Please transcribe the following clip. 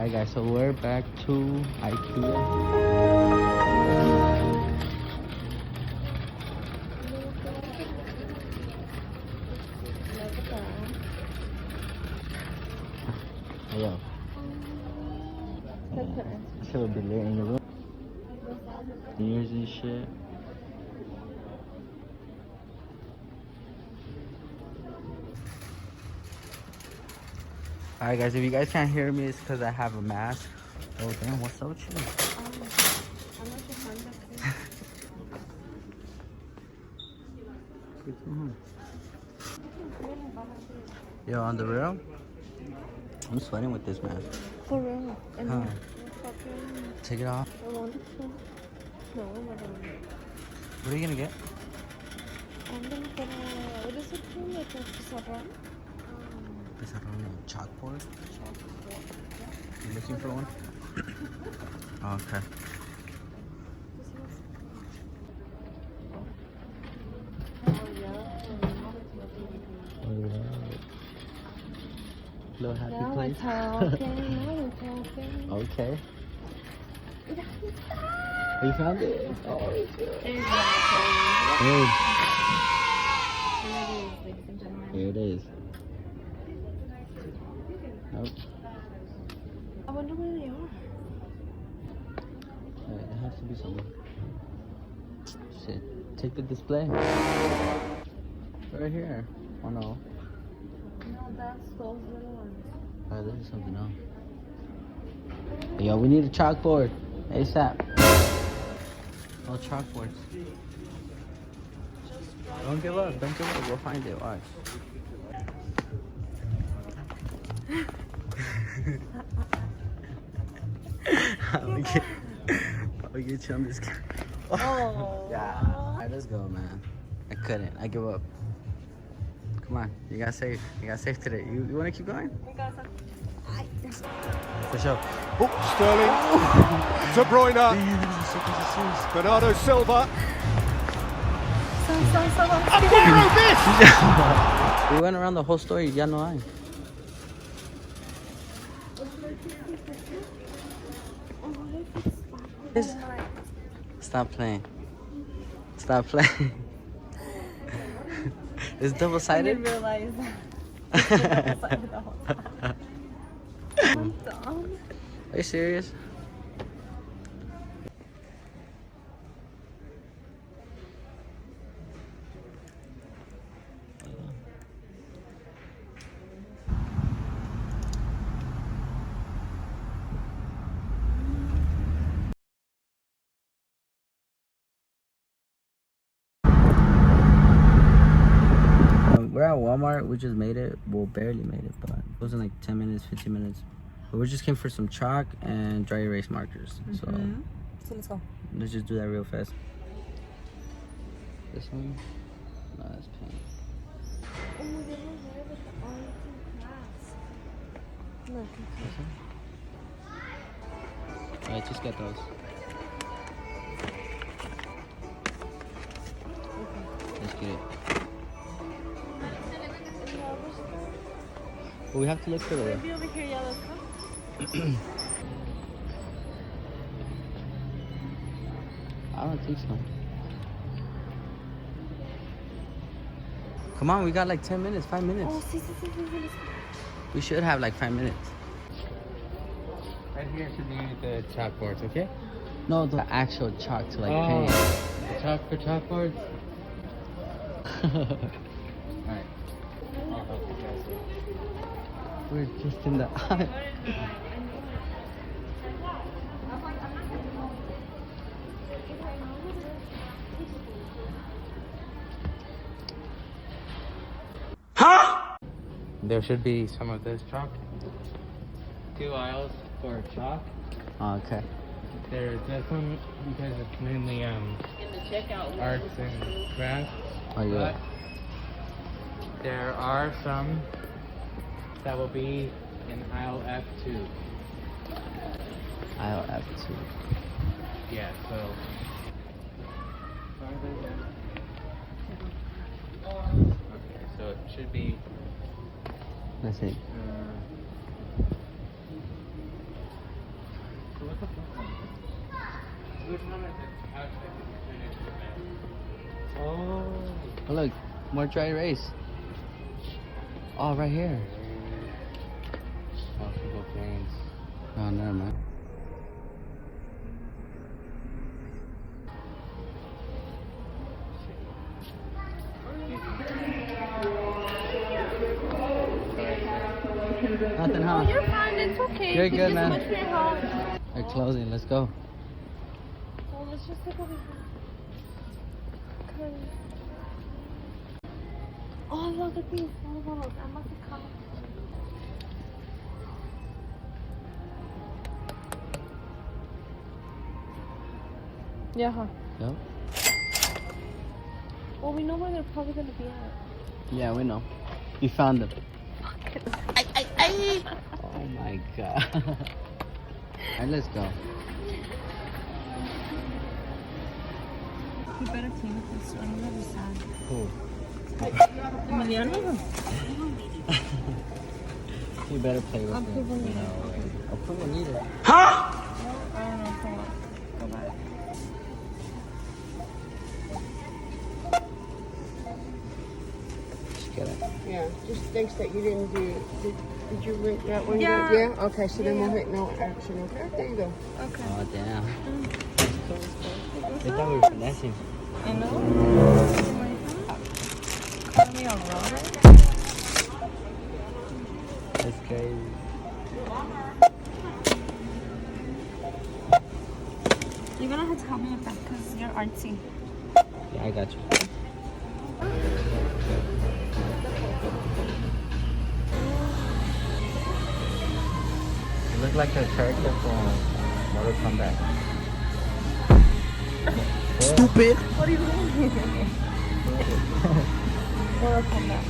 Alright guys, so we're back to IKEA. Ayo. So be lit in the room. Mirrors and shit. Alright guys, if you guys can't hear me, it's because I have a mask. Oh damn, what's up with you? Yo, on the real, I'm sweating with this mask. For real? Huh. Take it off. I wanted to. No, I'm not gonna. What are you gonna get? I'm gonna get a, what is it called? Like a pizarrón? Is that on a chalkboard? You looking for one? Oh, okay. Little happy Now we're place. talking, now we're talking. Okay. You found it? Oh, Exactly. here it is. Nope. I wonder where they are. Alright, there has to be somewhere. Shit. Take the display. Right here. Oh no. No, that's those little ones. Oh, this is something else. Yo, we need a chalkboard. ASAP. Oh, chalkboards. Don't give up. Don't give up. We'll find it. Watch. I'll get you on this camera. Oh. Yeah. Alright, let's go, man. I couldn't. I give up. Come on. You got safe. You got safe today. You want to keep going? For sure. Oh, Sterling. De Bruyne. Bernardo Silva. Aguero missed. We went around the whole story. Ya no hay. Stop playing. Stop playing. It's I double-sided? didn't realize that. It's double-sided the whole time. I'm dumb. Are you serious? We're at Walmart. We just made it. Well, barely made it, but it was in like 10 minutes, 15 minutes. But we just came for some chalk and dry erase markers. So let's go. let's just do that real fast. This one? No, that's pink. Oh, they were there with the arts and crafts. Look, This one? Alright, just get those. Let's get it. Well, we have to look for the. maybe over here, yeah, let's go. I don't think so. Come on, we got like 10 minutes, 5 minutes. Oh, see, let's go. We should have like 5 minutes. Right here should be the chalkboards, okay? No, the actual chalk to like Oh, paint. the chalk for chalkboards? Alright. I'll help you guys. We're just in the eye. There should be some of this chalk. 2 aisles for chalk. Oh, okay. There's this one because it's mainly arts and crafts. Oh, yeah. But there are some that will be in aisle F2. I'll have to. Yeah, so. Okay, so it should be. Let's see. Oh, look, more dry erase. Oh, right here. Multiple things. Oh, never mind. Nothing, huh? You're fine. It's okay. You're Thank good, you man. so much for your help. They're closing. Let's go. Well, let's just take over here. 'Cause- Oh, look at these photos. I must have come. Yeah, huh? Yep. Well, we know where they're probably gonna be at. Yeah, we know. You found them. Oh my god. Alright, let's go. You better clean up this one. I'm really sad. Cool. Emiliano? You better play with I'll it. put one in. No way. I'll put one either. I don't know if I want to go back. Just get it. Yeah, just thinks that you didn't do. Did you rent that one? Yeah. Yeah. Okay, so then we'll hit no action. Okay, there you go. Okay. Oh, damn. They thought we were finessing. I know. Call me a robber? That's crazy. You're gonna have to help me with that because you're artsy. Yeah, I got you. You look like a character from Mortal Kombat. Stupid. What do you mean? Mortal Kombat.